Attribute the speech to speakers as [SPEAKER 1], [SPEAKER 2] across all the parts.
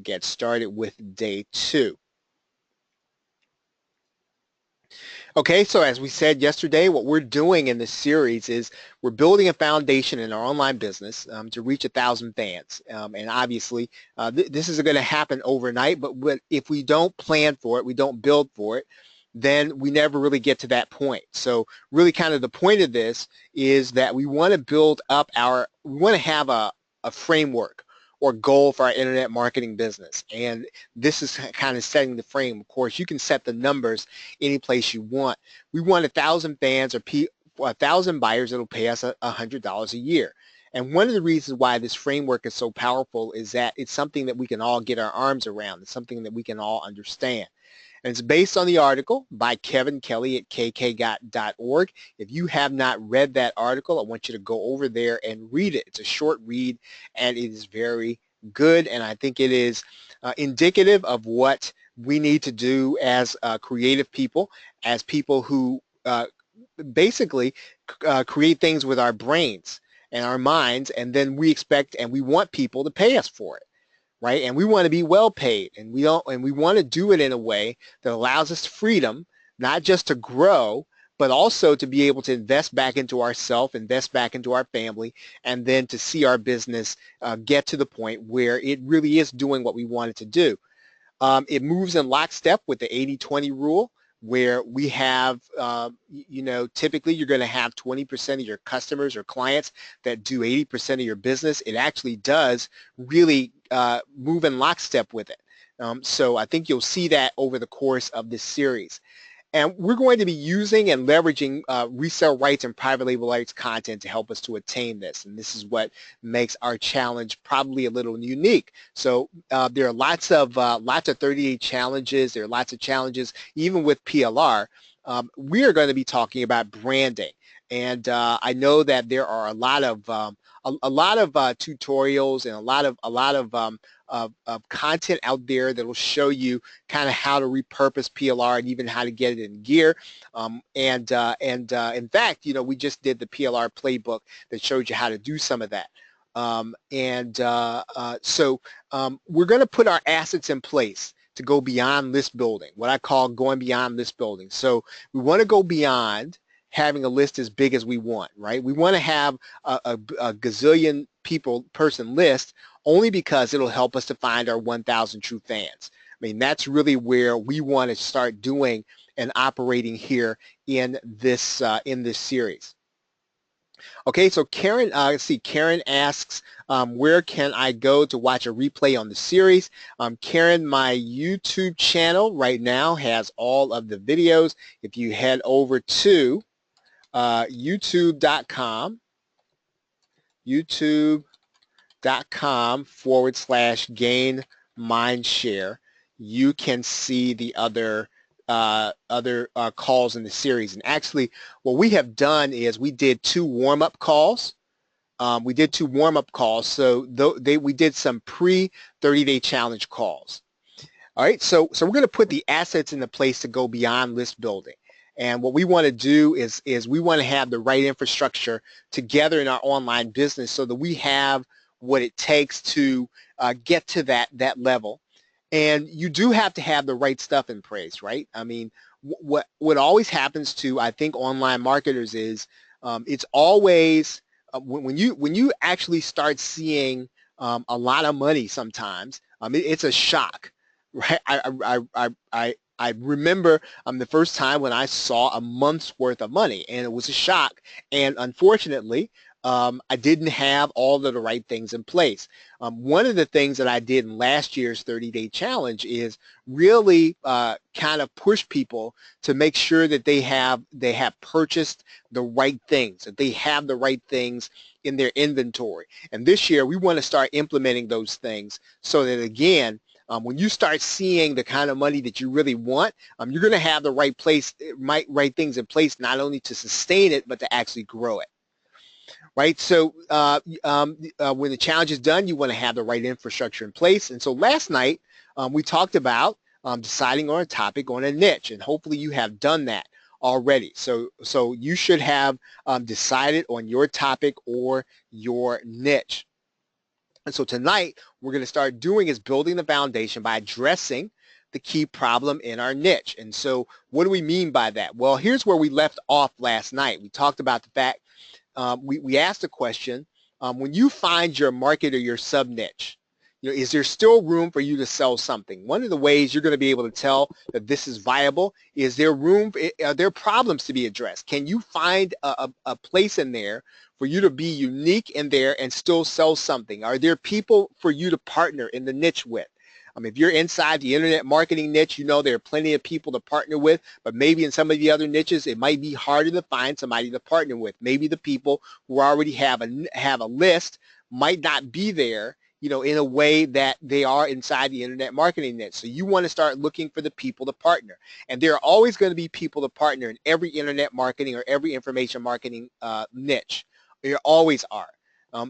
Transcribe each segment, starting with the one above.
[SPEAKER 1] get started with day 2. Okay, so as we said yesterday, what we're doing in this series is we're building a foundation in our online business to reach 1,000 fans. And obviously, this isn't going to happen overnight, but if we don't plan for it, we don't build for it, then we never really get to that point. So really kind of the point of this is that we want to build up we want to have a framework or goal for our internet marketing business. And this is kind of setting the frame. Of course, you can set the numbers any place you want. We want 1,000 fans or 1,000 buyers that'll pay us $100 a year. And one of the reasons why this framework is so powerful is that it's something that we can all get our arms around. It's something that we can all understand. And it's based on the article by Kevin Kelly at kkgot.org. If you have not read that article, I want you to go over there and read it. It's a short read, and it is very good, and I think it is indicative of what we need to do as creative people, as people who basically create things with our brains and our minds, and then we expect and we want people to pay us for it. Right? And we want to be well paid, and we want to do it in a way that allows us freedom, not just to grow, but also to be able to invest back into ourselves, invest back into our family, and then to see our business get to the point where it really is doing what we want it to do. It moves in lockstep with the 80-20 rule, where we have, typically you're going to have 20% of your customers or clients that do 80% of your business. It actually does really move in lockstep with it. So I think you'll see that over the course of this series. And we're going to be using and leveraging resale rights and private label rights content to help us to attain this. And this is what makes our challenge probably a little unique. So there are lots of 30-day challenges. There are lots of challenges, even with PLR. We are going to be talking about branding. And I know that there are a lot of tutorials and a lot of content out there that will show you kind of how to repurpose PLR and even how to get it in gear. In fact, we just did the PLR playbook that showed you how to do some of that. So we're going to put our assets in place to go beyond list building, what I call going beyond list building. So we want to go beyond having a list as big as we want, right? We want to have a gazillion person list only because it'll help us to find our 1,000 true fans. I mean, that's really where we want to start doing and operating here in this series. Okay, so Karen, Karen asks, where can I go to watch a replay on the series? Karen, my YouTube channel right now has all of the videos. If you head over to youtube.com /gain mindshare, you can see the other calls in the series. And actually what we have done is we did 2 warm-up calls. So we did some pre-30-day challenge calls. All right, so we're going to put the assets into place to go beyond list building. And what we want to do is we want to have the right infrastructure together in our online business so that we have what it takes to get to that level. And you do have to have the right stuff in place, right? I mean, what always happens to, I think, online marketers is it's always when you actually start seeing a lot of money sometimes, it's a shock, right? I remember the first time when I saw a month's worth of money, and it was a shock. And unfortunately, I didn't have all of the right things in place. One of the things that I did in last year's 30-day challenge is really kind of push people to make sure that they have purchased the right things, that they have the right things in their inventory. And this year, we want to start implementing those things so that, again, when you start seeing the kind of money that you really want, you're going to have the right things in place, not only to sustain it, but to actually grow it. Right? So when the challenge is done, you want to have the right infrastructure in place. And so last night, we talked about deciding on a topic, on a niche, and hopefully you have done that already. So you should have decided on your topic or your niche. And so tonight, we're going to start doing is building the foundation by addressing the key problem in our niche. And so what do we mean by that? Well, here's where we left off last night. We talked about the fact, we asked the question, when you find your market or your sub niche, is there still room for you to sell something? One of the ways you're going to be able to tell that this is viable is there room, are there problems to be addressed? Can you find a place in there for you to be unique in there and still sell something? Are there people for you to partner in the niche with? If you're inside the internet marketing niche, there are plenty of people to partner with, but maybe in some of the other niches, it might be harder to find somebody to partner with. Maybe the people who already have a list might not be there, in a way that they are inside the internet marketing niche. So you want to start looking for the people to partner. And there are always going to be people to partner in every internet marketing or every information marketing niche. There always are.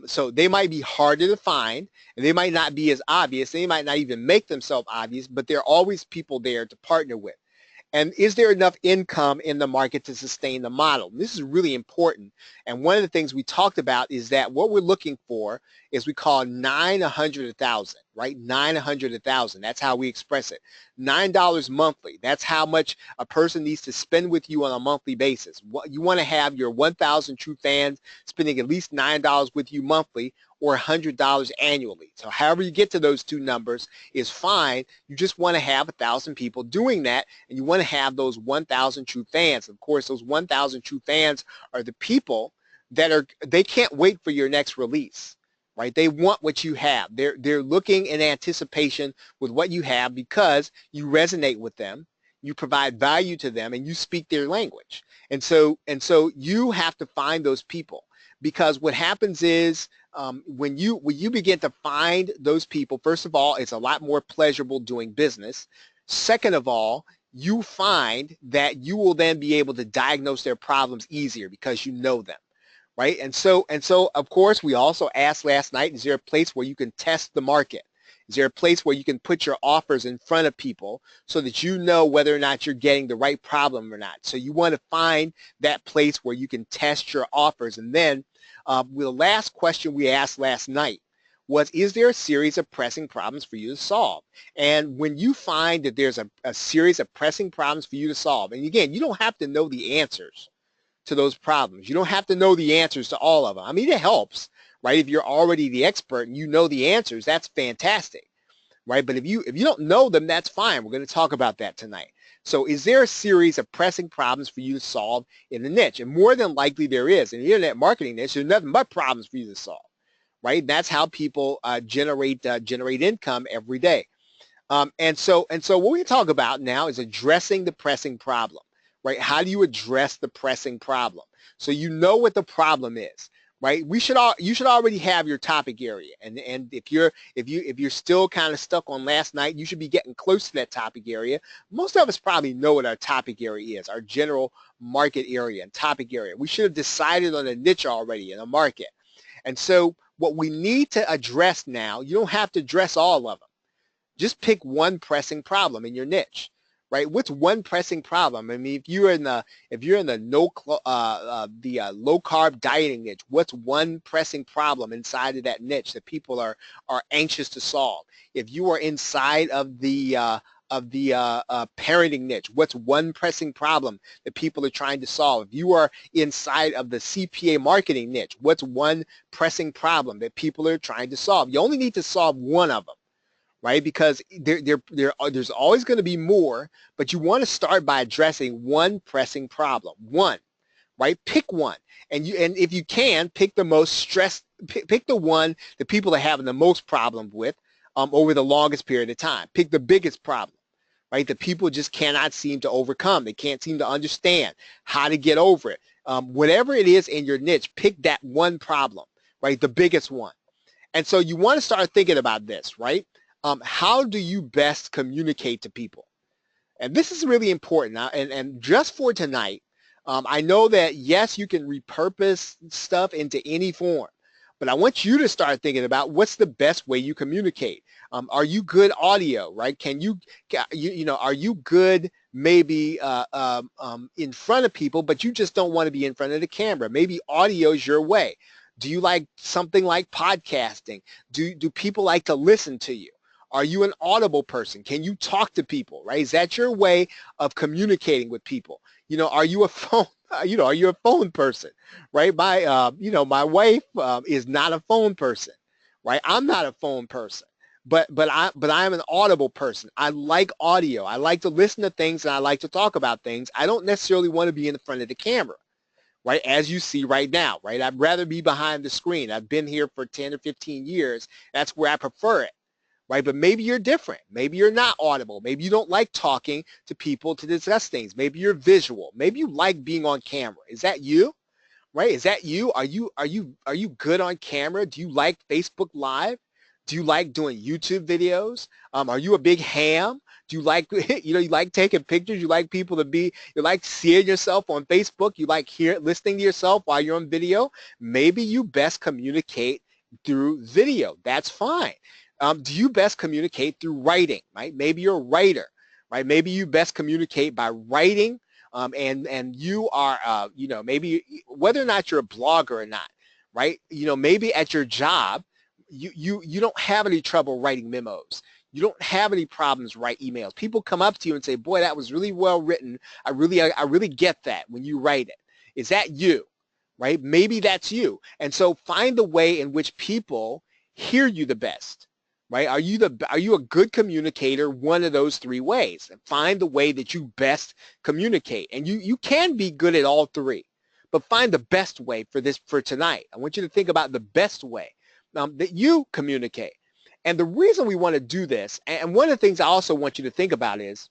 [SPEAKER 1] So they might be harder to find, and they might not be as obvious. They might not even make themselves obvious, but there are always people there to partner with. And is there enough income in the market to sustain the model? And this is really important. And one of the things we talked about is that what we're looking for is we call 9, 100, 1,000, right? 9, 100, 1,000. That's how we express it. $9 monthly. That's how much a person needs to spend with you on a monthly basis. You want to have your 1,000 true fans spending at least $9 with you monthly, or $100 annually. So however you get to those two numbers is fine. You just want to have 1,000 people doing that, and you want to have those 1,000 true fans. Of course, those 1,000 true fans are the people that they can't wait for your next release, right? They want what you have. They're looking in anticipation with what you have because you resonate with them, you provide value to them, and you speak their language. And so you have to find those people, because what happens is when you begin to find those people, first of all, it's a lot more pleasurable doing business. Second of all, you find that you will then be able to diagnose their problems easier because you know them, right? And so of course, we also asked last night, is there a place where you can test the market? Is there a place where you can put your offers in front of people so that you know whether or not you're getting the right problem or not? So you want to find that place where you can test your offers. And then the last question we asked last night was, is there a series of pressing problems for you to solve? And when you find that there's a series of pressing problems for you to solve, and again, you don't have to know the answers to those problems. You don't have to know the answers to all of them. I mean, it helps, right? If you're already the expert and you know the answers, that's fantastic, right? But if you don't know them, that's fine. We're going to talk about that tonight. So is there a series of pressing problems for you to solve in the niche? And more than likely there is. In the internet marketing niche, there's nothing but problems for you to solve, right? That's how people generate income every day. And so what we talk about now is addressing the pressing problem, right? How do you address the pressing problem? So you know what the problem is, right? You should already have your topic area, and if you're still kind of stuck on last night, you should be getting close to that topic area. Most of us probably know what our topic area is, our general market area and topic area. We should have decided on a niche already in a market. And so what we need to address now, you don't have to address all of them. Just pick one pressing problem in your niche, right? What's one pressing problem? I mean, if you're in the low carb dieting niche, what's one pressing problem inside of that niche that people are anxious to solve? If you are inside of the parenting niche, what's one pressing problem that people are trying to solve? If you are inside of the CPA marketing niche, what's one pressing problem that people are trying to solve? You only need to solve one of them, right? Because there's always going to be more, but you want to start by addressing one pressing problem. One, right? Pick one, and if you can, pick the most stress. Pick the one that people are having the most problem with over the longest period of time. Pick the biggest problem, right? That people just cannot seem to overcome. They can't seem to understand how to get over it. Whatever it is in your niche, pick that one problem, right? The biggest one. And so you want to start thinking about this, right? How do you best communicate to people? And this is really important. Now, and just for tonight, I know that, yes, you can repurpose stuff into any form, but I want you to start thinking about what's the best way you communicate. Are you good audio, right? Can you are you good maybe in front of people, but you just don't want to be in front of the camera? Maybe audio is your way. Do you like something like podcasting? Do people like to listen to you? Are you an audible person? Can you talk to people, right? Is that your way of communicating with people? Are you a phone, are you a phone person, right? My wife is not a phone person, right? I'm not a phone person, but I'm an audible person. I like audio. I like to listen to things and I like to talk about things. I don't necessarily want to be in the front of the camera, right? As you see right now, right? I'd rather be behind the screen. I've been here for 10 or 15 years. That's where I prefer it, right? But maybe you're different. Maybe you're not audible. Maybe you don't like talking to people to discuss things. Maybe you're visual. Maybe you like being on camera. Is that you? Right? Is that you? Are you good on camera? Do you like Facebook Live? Do you like doing YouTube videos? Are you a big ham? Do you like you like taking pictures? You like people to be you like seeing yourself on Facebook? You like listening to yourself while you're on video? Maybe you best communicate through video. That's fine. Do you best communicate through writing? Right? Maybe you're a writer. Right? Maybe you best communicate by writing and you are, maybe whether or not you're a blogger or not, right? Maybe at your job, you don't have any trouble writing memos. You don't have any problems write emails. People come up to you and say, boy, that was really well written. I really get that when you write it. Is that you? Right? Maybe that's you. And so find the way in which people hear you the best. Right? Are you a good communicator? One of those three ways. And find the way that you best communicate. And you can be good at all three, but find the best way for tonight. I want you to think about the best way that you communicate. And the reason we want to do this, and one of the things I also want you to think about is,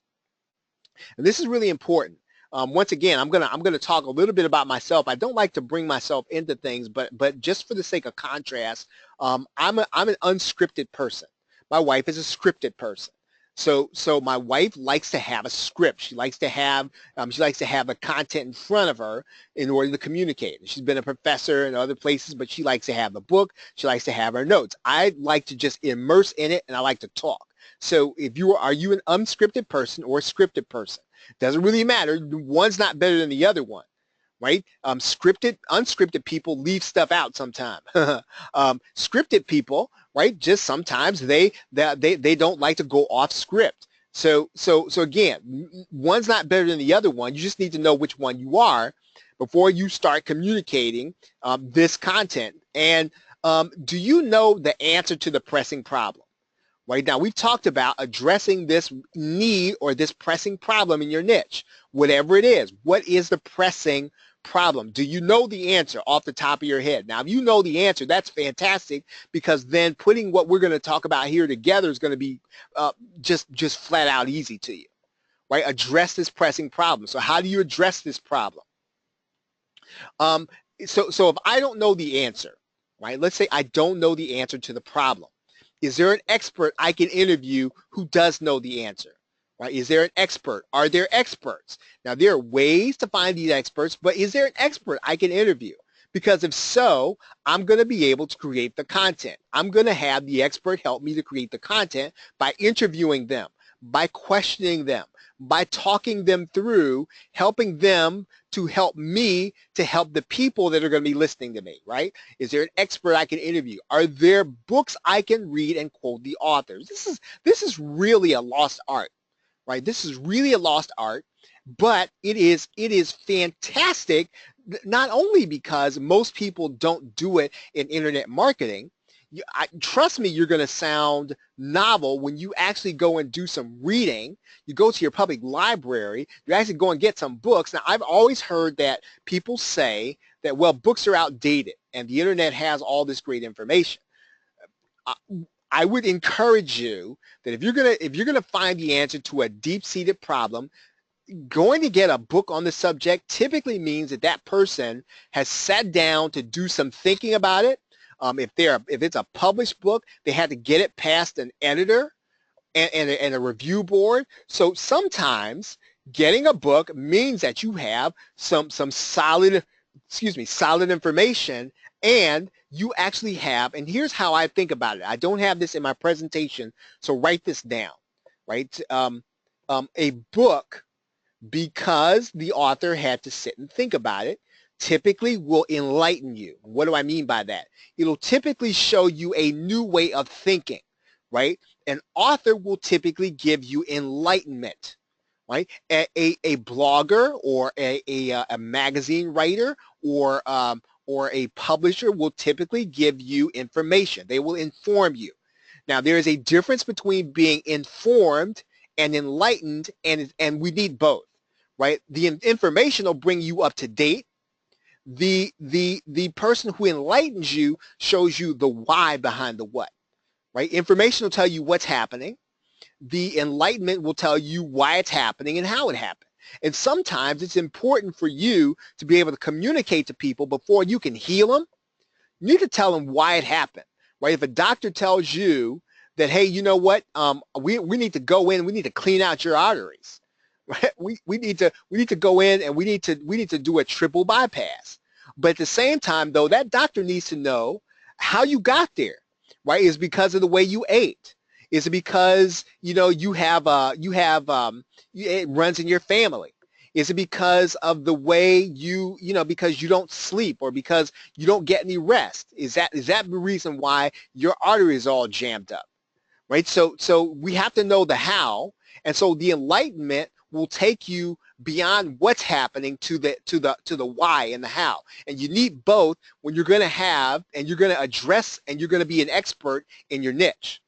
[SPEAKER 1] and this is really important. Once again, I'm gonna talk a little bit about myself. I don't like to bring myself into things, but just for the sake of contrast, I'm an unscripted person. My wife is a scripted person. So my wife likes to have a script. She likes to have the content in front of her in order to communicate. She's been a professor in other places, but she likes to have the book. She likes to have her notes. I like to just immerse in it, and I like to talk. So are you an unscripted person or a scripted person? Doesn't really matter. One's not better than the other one, right? Unscripted people leave stuff out sometimes. Scripted people, right? Just sometimes they don't like to go off script. So again, one's not better than the other one. You just need to know which one you are before you start communicating this content. And do you know the answer to the pressing problem? Right now, we've talked about addressing this need or this pressing problem in your niche, whatever it is. What is the pressing problem? Do you know the answer off the top of your head? Now, if you know the answer, that's fantastic, because then putting what we're going to talk about here together is going to be just flat out easy to you, right? Address this pressing problem. So how do you address this problem? So if I don't know the answer, right? Let's say I don't know the answer to the problem. Is there an expert I can interview who does know the answer? Right? Is there an expert? Are there experts? Now, there are ways to find these experts, but is there an expert I can interview? Because if so, I'm going to be able to create the content. I'm going to have the expert help me to create the content by interviewing them, by questioning them, by talking them through, helping them to help me to help the people that are going to be listening to me, right? Is there an expert I can interview? Are there books I can read and quote the authors? This is really a lost art, right? This is really a lost art, but it is fantastic, not only because most people don't do it in internet marketing. Trust me, you're going to sound novel when you actually go and do some reading. You go to your public library, you actually go and get some books. Now, I've always heard that people say that, well, books are outdated and the internet has all this great information. I would encourage you that if you're gonna find the answer to a deep-seated problem, going to get a book on the subject typically means that that person has sat down to do some thinking about it. If it's a published book, they had to get it past an editor and a review board. So sometimes getting a book means that you have some solid information, and you actually have, and here's how I think about it. I don't have this in my presentation, so write this down, right? A book, because the author had to sit and think about it, typically will enlighten you. What do I mean by that? It'll typically show you a new way of thinking, right? An author will typically give you enlightenment, right? A blogger or a magazine writer or a publisher will typically give you information. They will inform you. Now, there is a difference between being informed and enlightened, and we need both, right? The information will bring you up to date. The person who enlightens you shows you the why behind the what, right? Information will tell you what's happening. The enlightenment will tell you why it's happening and how it happened. And sometimes it's important for you to be able to communicate to people before you can heal them. You need to tell them why it happened, right? If a doctor tells you that, hey, you know what, we need to go in, we need to clean out your arteries, right? We need to go in and we need to do a triple bypass. But at the same time, though, that doctor needs to know how you got there, right? Is it because of the way you ate? Is it because it runs in your family? Is it because of the way because you don't sleep or because you don't get any rest? Is that the reason why your artery is all jammed up, right? So we have to know the how, and so the enlightenment will take you beyond what's happening to the why and the how. And you need both when you're going to address and you're going to be an expert in your niche.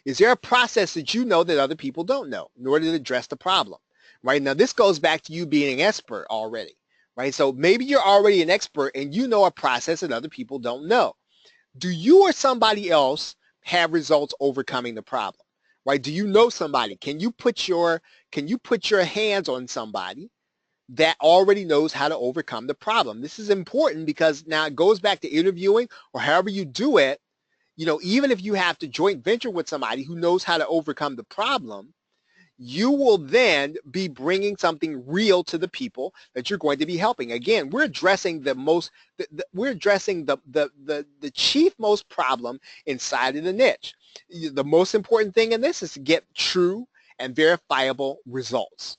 [SPEAKER 1] Is there a process that you know that other people don't know in order to address the problem? Right now, this goes back to you being an expert already, right? So maybe you're already an expert and you know a process that other people don't know. Do you or somebody else have results overcoming the problem, right? Do you know somebody? Can you put your hands on somebody that already knows how to overcome the problem? This is important because now it goes back to interviewing or however you do it. Even if you have to joint venture with somebody who knows how to overcome the problem, you will then be bringing something real to the people that you're going to be helping. Again, we're addressing the chief most problem inside of the niche. The most important thing in this is to get true and verifiable results,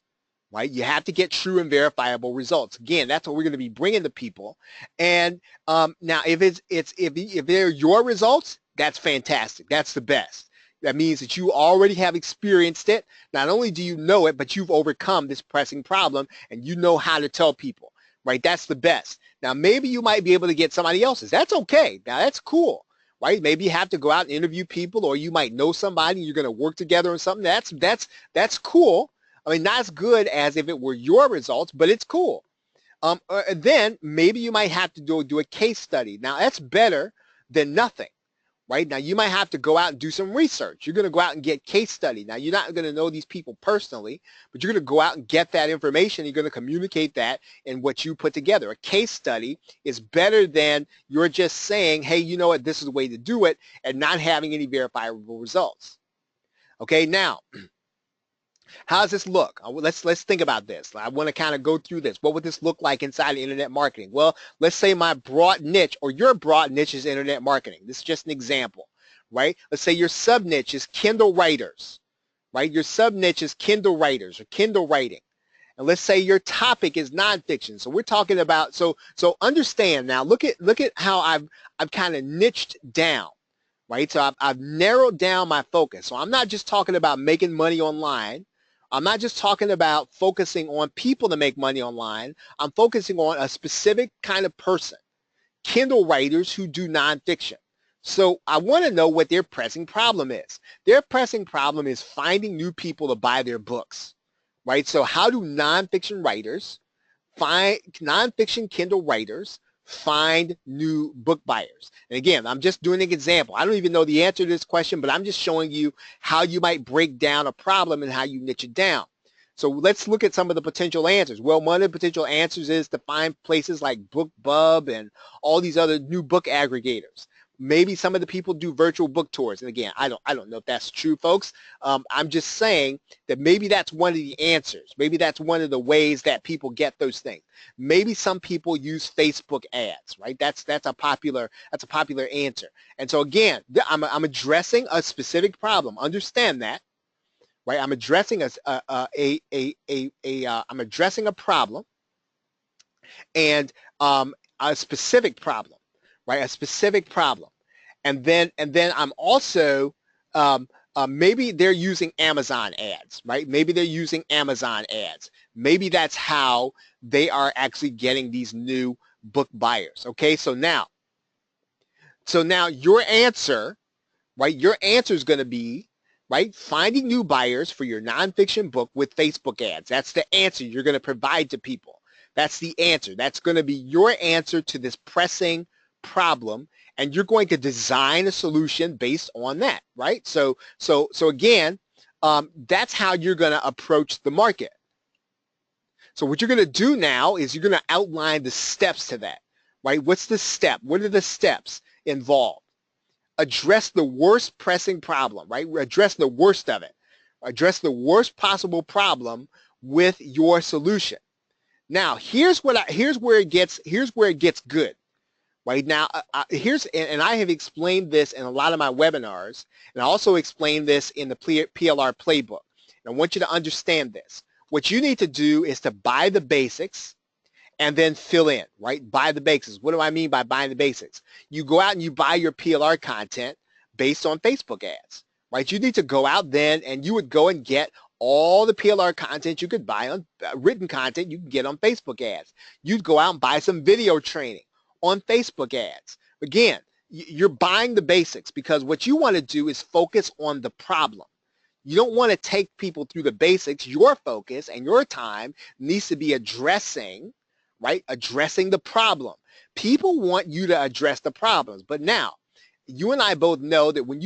[SPEAKER 1] right? You have to get true and verifiable results. Again, that's what we're going to be bringing to people. And now, if they're your results, that's fantastic. That's the best. That means that you already have experienced it. Not only do you know it, but you've overcome this pressing problem and you know how to tell people, right? That's the best. Now, maybe you might be able to get somebody else's. That's okay. Now, that's cool, right? Maybe you have to go out and interview people, or you might know somebody and you're going to work together on something. That's cool. I mean, not as good as if it were your results, but it's cool. Then maybe you might have to do a case study. Now, that's better than nothing. Right? Now, you might have to go out and do some research. You're going to go out and get case study. Now, you're not going to know these people personally, but you're going to go out and get that information. You're going to communicate that in what you put together. A case study is better than you're just saying, hey, you know what, this is the way to do it, and not having any verifiable results. Okay, now, how does this look? Let's think about this. I want to kind of go through this. What would this look like inside of internet marketing? Well, let's say my broad niche or your broad niche is internet marketing. This is just an example, right? Let's say your sub niche is Kindle writers, right? Your sub niche is Kindle writers or Kindle writing. And let's say your topic is nonfiction. So we're talking about, so understand now, look at how I've kind of niched down, right? So I've narrowed down my focus. So I'm not just talking about making money online. I'm not just talking about focusing on people to make money online. I'm focusing on a specific kind of person, Kindle writers who do nonfiction. So I want to know what their pressing problem is. Their pressing problem is finding new people to buy their books, right? So how do nonfiction Kindle writers find new book buyers? And again, I'm just doing an example. I don't even know the answer to this question, but I'm just showing you how you might break down a problem and how you niche it down. So let's look at some of the potential answers. Well, one of the potential answers is to find places like BookBub and all these other new book aggregators. Maybe some of the people do virtual book tours. And again, I don't know if that's true, folks. I'm just saying that maybe that's one of the answers. Maybe that's one of the ways that people get those things. Maybe some people use Facebook ads, right? That's a popular answer. And so again, I'm addressing a specific problem. Understand that, right? I'm addressing I'm addressing a problem. and a specific problem, right? A specific problem. And then I'm also maybe they're using Amazon ads, right? Maybe they're using Amazon ads. Maybe that's how they are actually getting these new book buyers. Okay, so now your answer, right? Your answer is going to be, right, finding new buyers for your nonfiction book with Facebook ads. That's the answer you're going to provide to people. That's the answer. That's going to be your answer to this pressing problem, and you're going to design a solution based on that, right? So again, that's how you're going to approach the market. So what you're going to do now is you're going to outline the steps to that, right? What's the step? What are the steps involved? Address the worst pressing problem, right? Address the worst of it. Address the worst possible problem with your solution. Now, here's where it gets good. Right now, and I have explained this in a lot of my webinars, and I also explained this in the PLR playbook. And I want you to understand this. What you need to do is to buy the basics and then fill in, right? Buy the basics. What do I mean by buying the basics? You go out and you buy your PLR content based on Facebook ads, right? You need to go out then and you would go and get all the PLR content you could buy on written content you can get on Facebook ads. You'd go out and buy some video training on Facebook ads. Again, you're buying the basics because what you want to do is focus on the problem. You don't want to take people through the basics. Your focus and your time needs to be addressing, right? Addressing the problem. People want you to address the problems. But now, you and I both know that when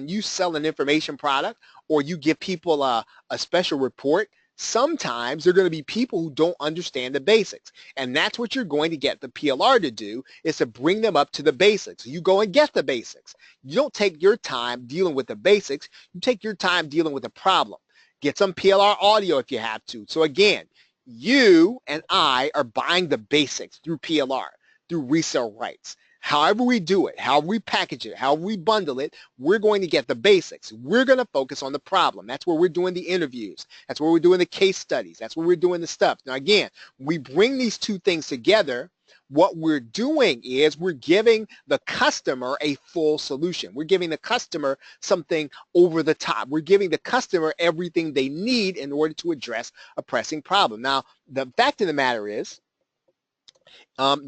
[SPEAKER 1] you sell an information product or you give people a special report, sometimes there are going to be people who don't understand the basics. And that's what you're going to get the PLR to do, is to bring them up to the basics. You go and get the basics. You don't take your time dealing with the basics. You take your time dealing with the problem. Get some PLR audio if you have to. So again, you and I are buying the basics through PLR, through resale rights. However we do it, however we package it, however we bundle it, we're going to get the basics. We're going to focus on the problem. That's where we're doing the interviews. That's where we're doing the case studies. That's where we're doing the stuff. Now again, we bring these two things together. What we're doing is we're giving the customer a full solution. We're giving the customer something over the top. We're giving the customer everything they need in order to address a pressing problem. Now, the fact of the matter is,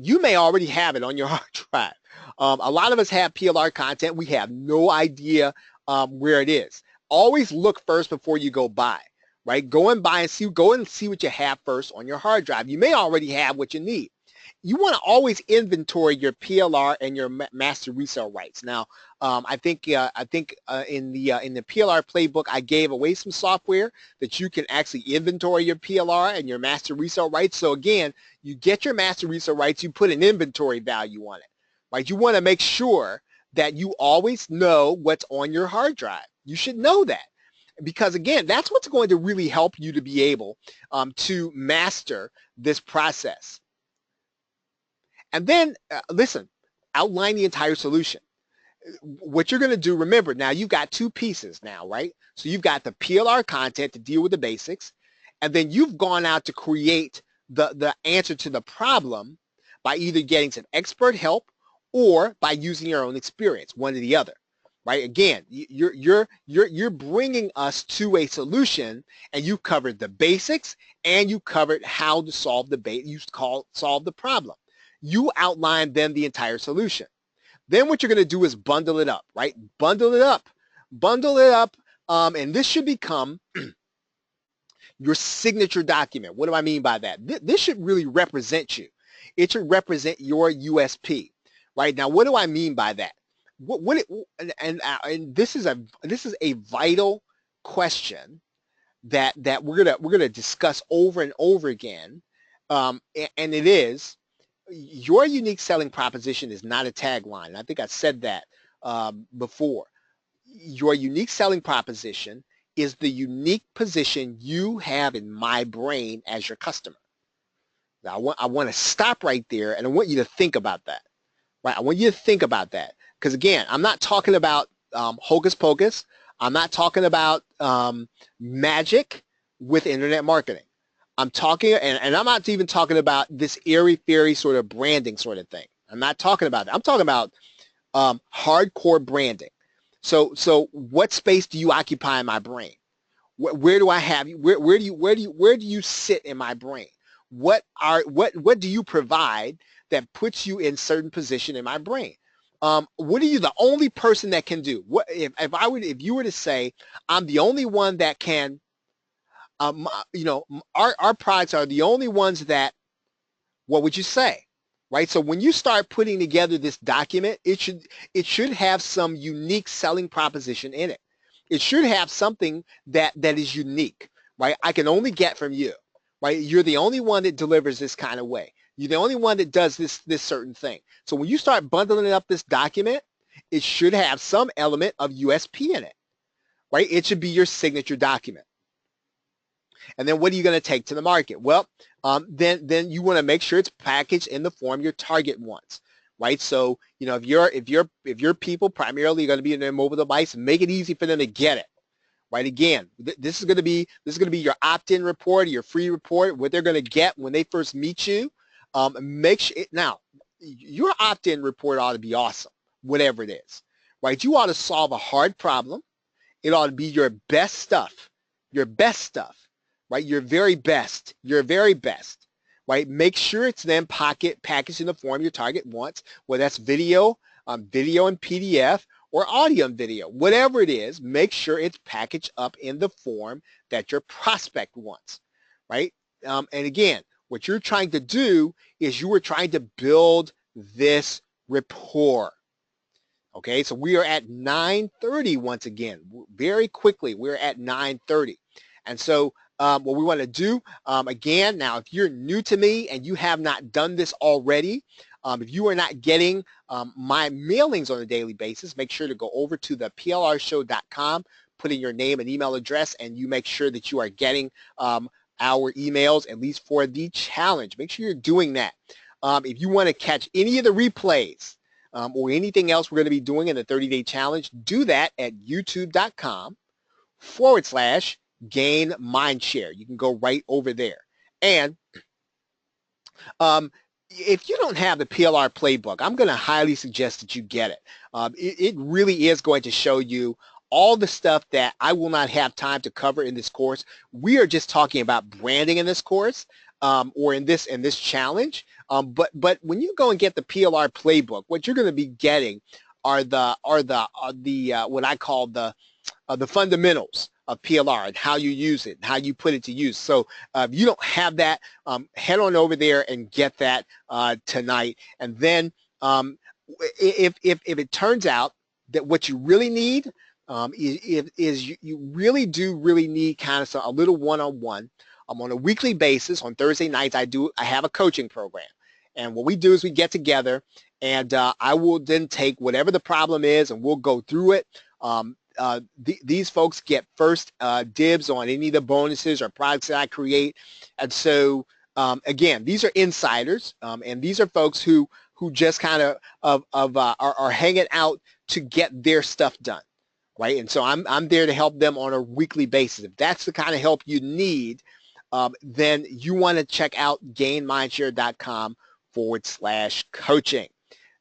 [SPEAKER 1] you may already have it on your hard drive. A lot of us have PLR content. We have no idea where it is. Always look first before you go buy, right? Go and see what you have first on your hard drive. You may already have what you need. You want to always inventory your PLR and your master resale rights. Now, I think in the PLR playbook, I gave away some software that you can actually inventory your PLR and your master resale rights. So again, you get your master resale rights, you put an inventory value on it, right? You want to make sure that you always know what's on your hard drive. You should know that, because again, that's what's going to really help you to be able to master this process. And then, listen, outline the entire solution. What you're going to do, remember, now you've got two pieces now, right? So you've got the PLR content to deal with the basics, and then you've gone out to create the answer to the problem by either getting some expert help or by using your own experience, one or the other, right? Again, you're bringing us to a solution, and you've covered the basics and you covered how to solve solve the problem. You outline then the entire solution. Then what you're going to do is bundle it up, right? Bundle it up. And this should become your signature document. What do I mean by that? This should really represent you. It should represent your USP, right? Now, what do I mean by that? And this is a vital question that we're gonna discuss over and over again, and it is, your unique selling proposition is not a tagline. I think I said that before. Your unique selling proposition is the unique position you have in my brain as your customer. Now, I want to stop right there, and I want you to think about that. Right? I want you to think about that, because again, I'm not talking about hocus pocus. I'm not talking about magic with internet marketing. I'm talking, and I'm not even talking about this airy-fairy sort of branding sort of thing. I'm not talking about that. I'm talking about hardcore branding. So what space do you occupy in my brain? Where do I have you? Where do you sit in my brain? What do you provide that puts you in certain position in my brain? What are you the only person that can do? What if you were to say I'm the only one that can, our products are the only ones that, what would you say? Right? So when you start putting together this document, it should have some unique selling proposition in it. It should have something that is unique, right? I can only get from you, right? You're the only one that delivers this kind of way. You're the only one that does this certain thing. So when you start bundling up this document, it should have some element of USP in it, right? It should be your signature document. And then what are you going to take to the market? Well, then you want to make sure it's packaged in the form your target wants, right? So, if your people primarily are going to be in their mobile device, make it easy for them to get it, right? Again, this is going to be your opt-in report, your free report, what they're going to get when they first meet you. Make sure now your opt-in report ought to be awesome, whatever it is, right? You ought to solve a hard problem. It ought to be your best stuff, right? Your very best, right? Make sure it's then packaged in the form your target wants, whether that's video, video and PDF, or audio and video, whatever it is. Make sure it's packaged up in the form that your prospect wants, right? And again, what you're trying to do is you are trying to build this rapport. Okay, so we are at 9:30 once again. Very quickly, we're at 9:30. And so what we want to do, again, now if you're new to me and you have not done this already, if you are not getting my mailings on a daily basis, make sure to go over to the PLRshow.com, put in your name and email address, and you make sure that you are getting our emails, at least for the challenge. Make sure you're doing that. If you want to catch any of the replays, or anything else we're going to be doing in the 30-day challenge, do that at youtube.com/gain mindshare. You can go right over there. And if you don't have the PLR playbook, I'm going to highly suggest that you get it. It really is going to show you all the stuff that I will not have time to cover in this course. We are just talking about branding in this course, or in this challenge. But when you go and get the PLR playbook, what you're going to be getting are the what I call the fundamentals of PLR and how you use it, and how you put it to use. So if you don't have that, head on over there and get that tonight. And then if it turns out that what you really need is you really need kind of a little one-on-one. On a weekly basis, on Thursday nights, I have a coaching program. And what we do is we get together, and I will then take whatever the problem is, and we'll go through it. These folks get first dibs on any of the bonuses or products that I create. And so, again, these are insiders, and these are folks who just kind of are hanging out to get their stuff done, right? And so I'm there to help them on a weekly basis. If that's the kind of help you need, then you want to check out gainmindshare.com/coaching.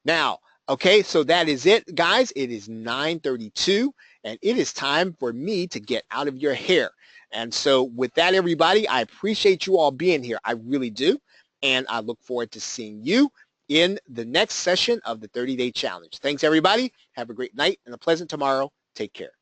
[SPEAKER 1] Now, okay, so that is it, guys. It is 9:32, and it is time for me to get out of your hair. And so with that, everybody, I appreciate you all being here. I really do. And I look forward to seeing you in the next session of the 30-day challenge. Thanks, everybody. Have a great night and a pleasant tomorrow. Take care.